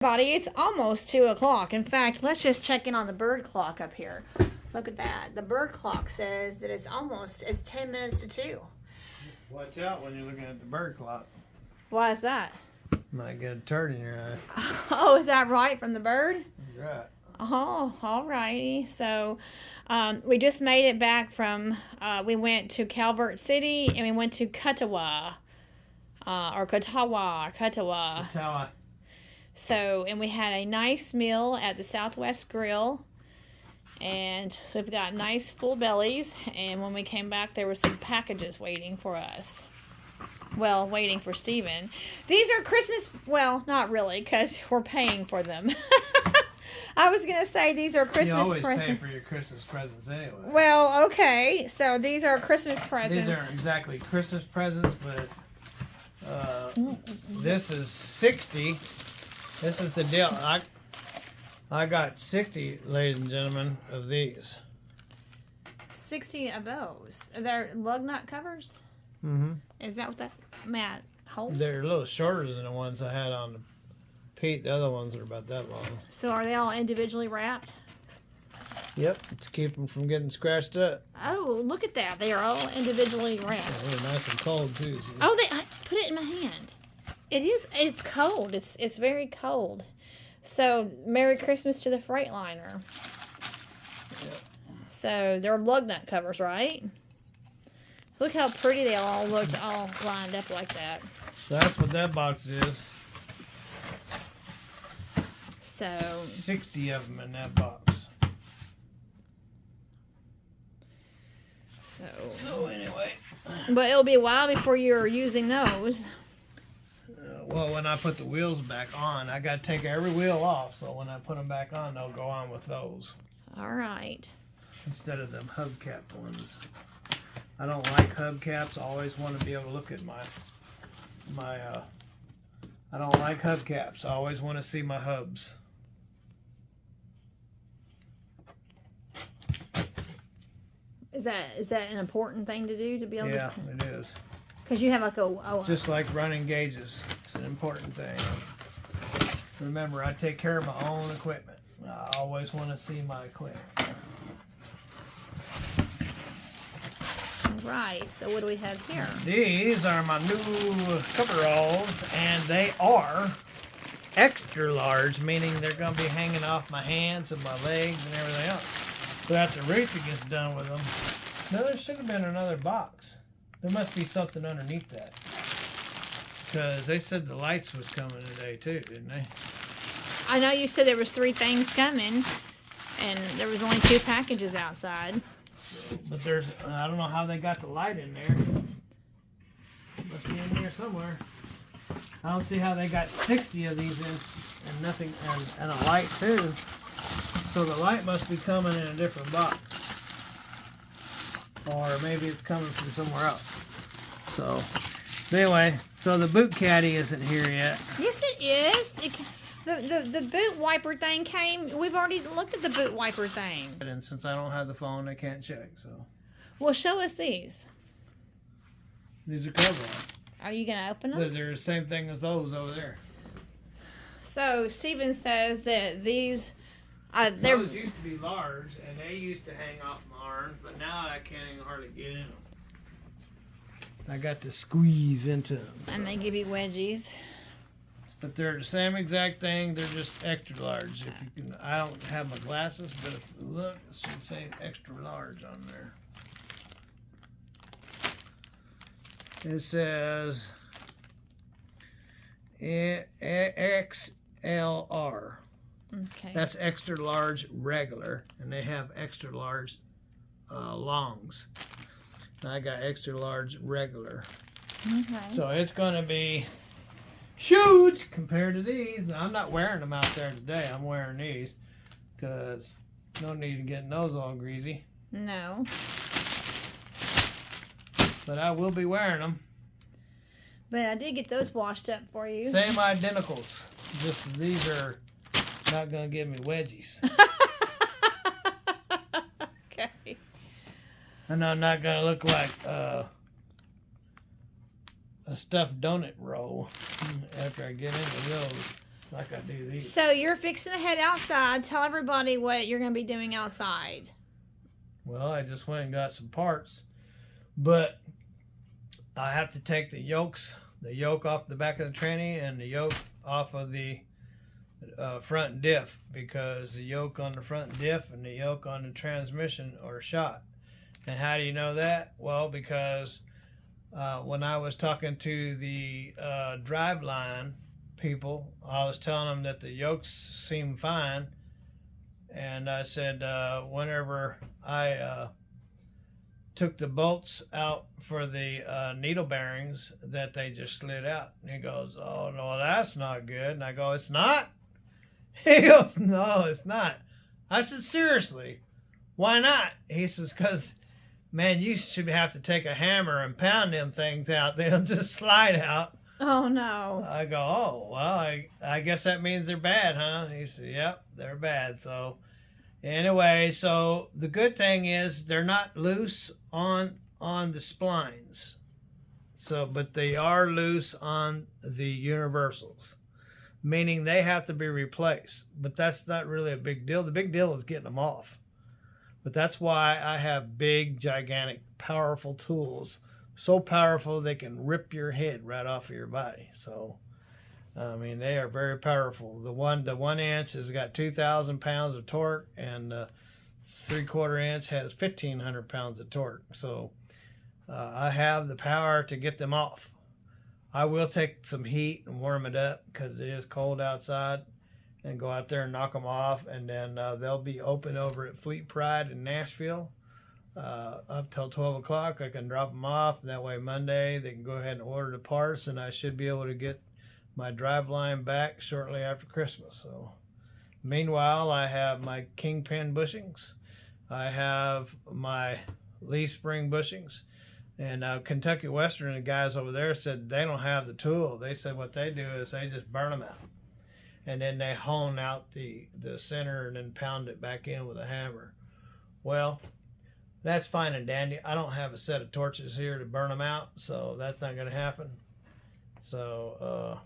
Everybody, it's almost 2 o'clock. In fact, let's just check in on the bird clock up here. Look at that. The bird clock says that it's 10 minutes to 2. Watch out when you're looking at the bird clock. Why is that? Might get a turd in your eye. Oh, is that right from the bird? That's right. Oh, alrighty. So, we just made it back from, we went to Calvert City and we went to Katawa. Katawa. So, and we had a nice meal at the Southwest Grill. And so we've got nice full bellies. And when we came back, there were some packages waiting for us. Well, waiting for Steven. These are Christmas, well, not really, because we're paying for them. I was going to say these are Christmas presents. You always pay for your Christmas presents anyway. Well, okay. So these are Christmas presents. These aren't exactly Christmas presents, but this is 60. This is the deal. I got 60, ladies and gentlemen, of these. 60 of those. They're lug nut covers? Mm-hmm. Is that what that, Matt, hold? They're a little shorter than the ones I had on the Pete. The other ones are about that long. So are they all individually wrapped? Yep, to keep them from getting scratched up. Oh, look at that. They are all individually wrapped. Yeah, they're nice and cold, too. See? Oh, I put it in my hand. It's cold. It's very cold. So, Merry Christmas to the Freightliner. Yep. So, they're lug nut covers, right? Look how pretty they all looked all lined up like that. So that's what that box is. So 60 of them in that box. So anyway. But it'll be a while before you're using those. Well, when I put the wheels back on, I got to take every wheel off. So when I put them back on, they'll go on with those. All right. Instead of them hubcap ones. I don't like hubcaps. I always want to be able to look at my I don't like hubcaps. I always want to see my hubs. Is that an important thing to do, to be able to? Yeah, it is. Because you have like a just like running gauges. It's an important thing. Remember, I take care of my own equipment. I always want to see my equipment. Right, so what do we have here? These are my new coveralls, and they are extra large, meaning they're going to be hanging off my hands and my legs and everything else. But after Rita gets done with them, now there should have been another box. There must be something underneath that. Because they said the lights was coming today too, didn't they? I know you said there was 3 things coming, and there was only 2 packages outside. But there's, I don't know how they got the light in there. It must be in here somewhere. I don't see how they got 60 of these in and nothing, and a light too. So the light must be coming in a different box. Or maybe it's coming from somewhere else. So, anyway, so the boot caddy isn't here yet. Yes, it is. The boot wiper thing came. We've already looked at the boot wiper thing. And since I don't have the phone, I can't check. So, well, show us these. These are coveralls. Are you gonna open them? They're the same thing as those over there. So Steven says that these, those used to be large, and they used to hang off my arms, but now I can't even hardly get in them. I got to squeeze into them. And they give you wedgies. But they're the same exact thing. They're just extra large. If you can, I don't have my glasses, but if you look, it should say extra large on there. It says XLR. Okay. That's extra large regular, and they have extra large longs. I got extra large regular. Okay. So it's going to be huge compared to these. Now, I'm not wearing them out there today. I'm wearing these because no need to get those all greasy. No. But I will be wearing them. But I did get those washed up for you. Same identicals. Just these are not going to give me wedgies. Okay. And I'm not going to look like a stuffed donut roll after I get into those. like I do these. So you're fixing to head outside. Tell everybody what you're going to be doing outside. Well, I just went and got some parts, but I have to take the yoke off the back of the tranny and the yoke off of the front diff, because the yoke on the front diff and the yoke on the transmission are shot. And how do you know that? Well, because when I was talking to the driveline people, I was telling them that the yokes seemed fine, and I said whenever I took the bolts out for the needle bearings, that they just slid out. And he goes, "Oh no, that's not good." And I go, "It's not?" He goes, "No, it's not." I said, "Seriously, why not?" He says, "Because, man, you should have to take a hammer and pound them things out. They don't just slide out." Oh, no. I go, "Oh, well, I guess that means they're bad, huh?" And he said, "Yep, they're bad." So anyway, so the good thing is they're not loose on the splines. So, but they are loose on the universals, meaning they have to be replaced. But that's not really a big deal. The big deal is getting them off. But that's why I have big, gigantic, powerful tools. So powerful they can rip your head right off of your body. So, I mean, they are very powerful. The 1 inch has got 2,000 pounds of torque, and the 3/4 inch has 1,500 pounds of torque. So, I have the power to get them off. I will take some heat and warm it up because it is cold outside, and go out there and knock them off, and then they'll be open over at Fleet Pride in Nashville up till 12 o'clock. I can drop them off. That way Monday they can go ahead and order the parts, and I should be able to get my driveline back shortly after Christmas. So meanwhile, I have my Kingpin bushings. I have my leaf spring bushings. And Kentucky Western, the guys over there, said they don't have the tool. They said what they do is they just burn them out. And then they hone out the center and then pound it back in with a hammer. Well, that's fine and dandy. I don't have a set of torches here to burn them out, so that's not going to happen. So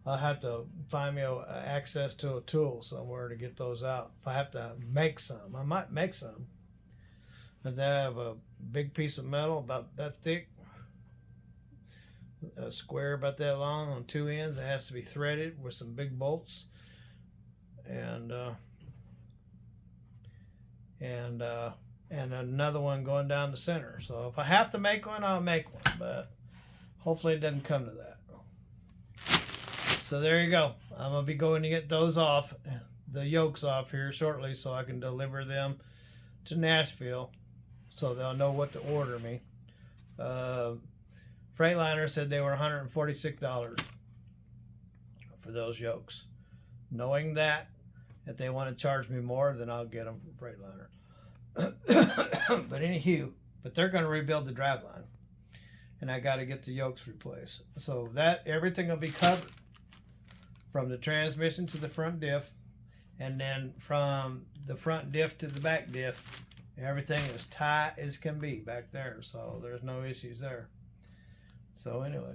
I'll have to find me access to a tool somewhere to get those out. If I have to make some, I might make some. But they have a big piece of metal about that thick, a square about that long on 2 ends. It has to be threaded with some big bolts, and another one going down the center. So if I have to make one, I'll make one, but hopefully it doesn't come to that. So there you go. I'm gonna be going to get those off, the yokes off here shortly, so I can deliver them to Nashville, so they'll know what to order me. Freightliner said they were $146 for those yokes. Knowing that, if they want to charge me more, then I'll get them from Freightliner. But anywho, but they're going to rebuild the driveline, and I got to get the yokes replaced. So that everything will be covered, from the transmission to the front diff, and then from the front diff to the back diff. Everything is tight as can be back there, so there's no issues there. So anyway.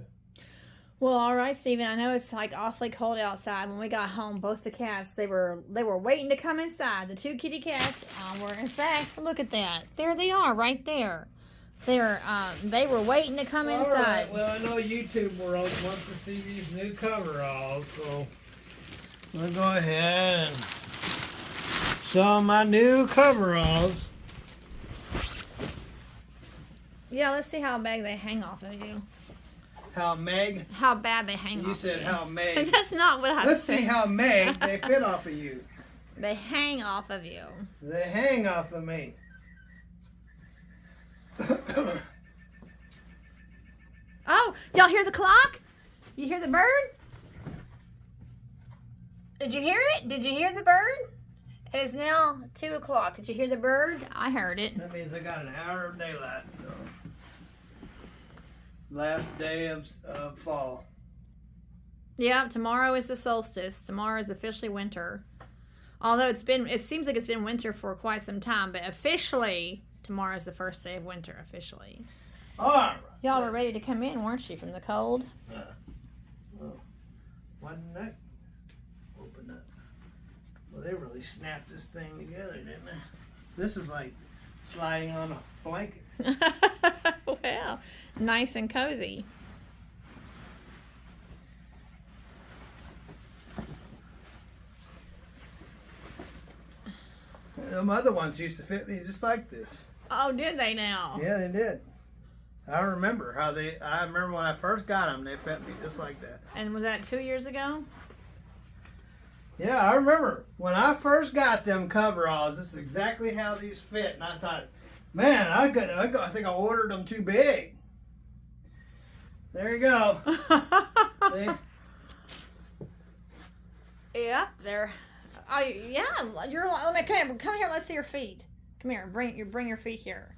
Well, all right, Stephen. I know it's like awfully cold outside. When we got home, both the cats they were waiting to come inside. The two kitty cats were, in fact, look at that. There they are, right there. They were waiting to come inside. All right. Well, I know YouTube world wants to see these new coveralls, so we'll go ahead and show my new coveralls. Yeah, let's see how bad they hang off of you. How Meg? How bad they hang off of you. You said how Meg. That's not what I said. Let's see how Meg they fit off of you. They hang off of you. They hang off of me. Oh, y'all hear the clock? You hear the bird? Did you hear it? Did you hear the bird? It is now 2 o'clock. Did you hear the bird? I heard it. That means I got an hour of daylight. Last day of fall. Yeah, tomorrow is the solstice. Tomorrow is officially winter. Although it seems like it's been winter for quite some time, but officially tomorrow is the first day of winter. Officially. All right. Y'all were ready to come in, weren't you, from the cold? Why didn't that open up? Well, they really snapped this thing together, didn't they? This is like sliding on a blanket. Well, nice and cozy. Them other ones used to fit me just like this. Oh, did they now? Yeah, they did. I remember I remember when I first got them, they fit me just like that. And was that 2 years ago? Yeah, I remember when I first got them coveralls. This is exactly how these fit, and I thought, man, I think I ordered them too big. There you go. See? Yeah, they're. Oh, yeah. You're. Let me come here. Let's see your feet. Come here. Bring your feet here.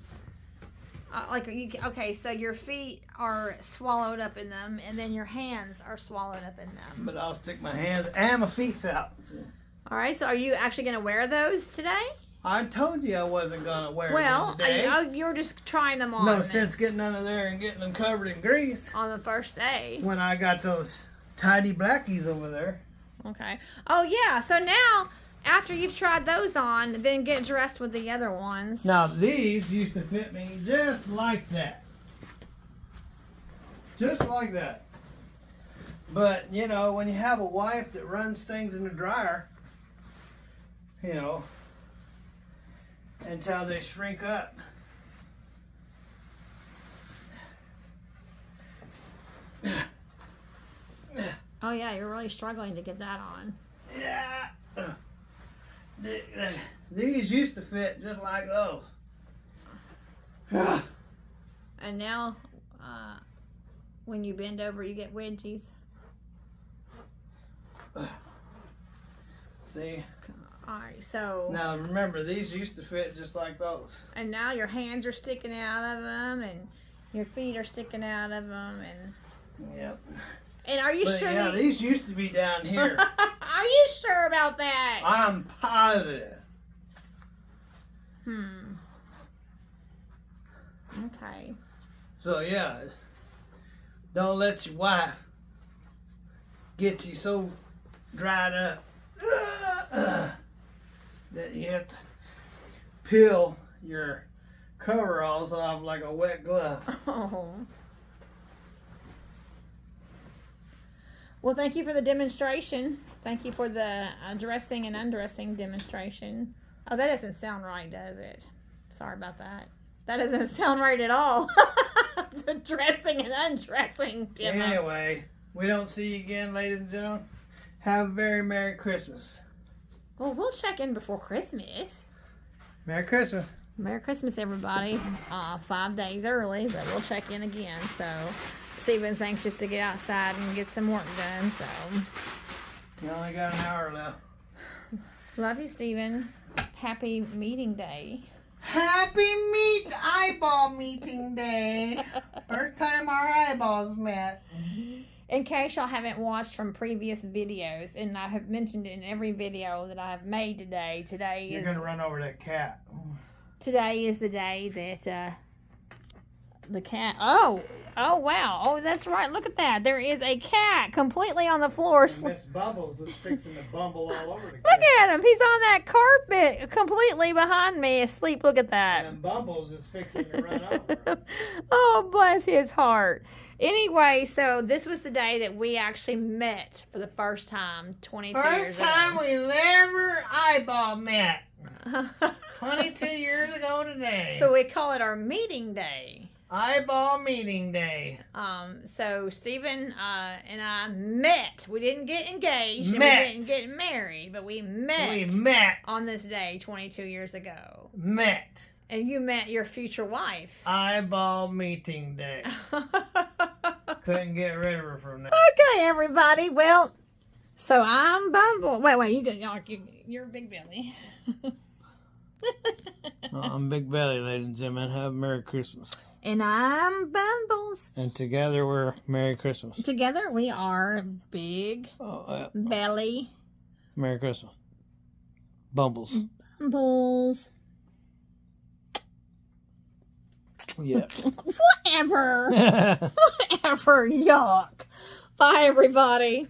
Okay, so your feet are swallowed up in them, and then your hands are swallowed up in them. But I'll stick my hands and my feet out. All right. So, are you actually going to wear those today? I told you I wasn't gonna wear them today. You're just trying them on. No sense getting under there and getting them covered in grease. On the first day. When I got those tidy blackies over there. Okay. Oh, yeah. So now, after you've tried those on, then get dressed with the other ones. Now, these used to fit me just like that. Just like that. But, you know, when you have a wife that runs things in the dryer, you know, until they shrink up. Oh, yeah, you're really struggling to get that on. Yeah. These used to fit just like those. And now, when you bend over, you get wedgies. See? All right, so... Now, remember, these used to fit just like those. And now your hands are sticking out of them, and your feet are sticking out of them, and... Yep. And are you sure? Yeah, these used to be down here. Are you sure about that? I'm positive. Okay. So yeah, don't let your wife get you so dried up that you have to peel your coveralls off like a wet glove. Oh. Well, thank you for the demonstration. Thank you for the dressing and undressing demonstration. Oh, that doesn't sound right, does it? Sorry about that. That doesn't sound right at all. The dressing and undressing demo. Anyway, we don't see you again, ladies and gentlemen. Have a very Merry Christmas. Well, we'll check in before Christmas. Merry Christmas. Merry Christmas, everybody. 5 days early, but we'll check in again. So, Stephen's anxious to get outside and get some work done. So, you only got an hour left. Love you, Stephen. Happy meeting day. Happy eyeball meeting day. First time our eyeballs met. In case y'all haven't watched from previous videos, and I have mentioned it in every video that I have made today. You're gonna run over that cat. Today is the day that the cat. Oh wow! Oh, that's right. Look at that. There is a cat completely on the floor. Miss Bubbles is fixing to bumble all over the cat. Look at him. He's on that carpet completely behind me asleep. Look at that. And Bubbles is fixing to run over. Oh, bless his heart. Anyway, so this was the day that we actually met for the first time 22 years ago. First time we ever eyeball met. 22 years ago today. So we call it our meeting day. Eyeball meeting day. So Stephen and I met. We didn't get engaged. And we didn't get married, but we met. We met on this day 22 years ago. Met. And you met your future wife. Eyeball meeting day. Couldn't get rid of her from that. Okay, everybody. Well, so I'm Bumble. Wait. You're Big Billy. I'm Big Belly, ladies and gentlemen. Have a Merry Christmas. And I'm Bumbles. And together we're Merry Christmas. Together we are Big Belly. Merry Christmas. Bumbles. Bumbles. Yeah. Whatever. Whatever. Yuck. Bye, everybody.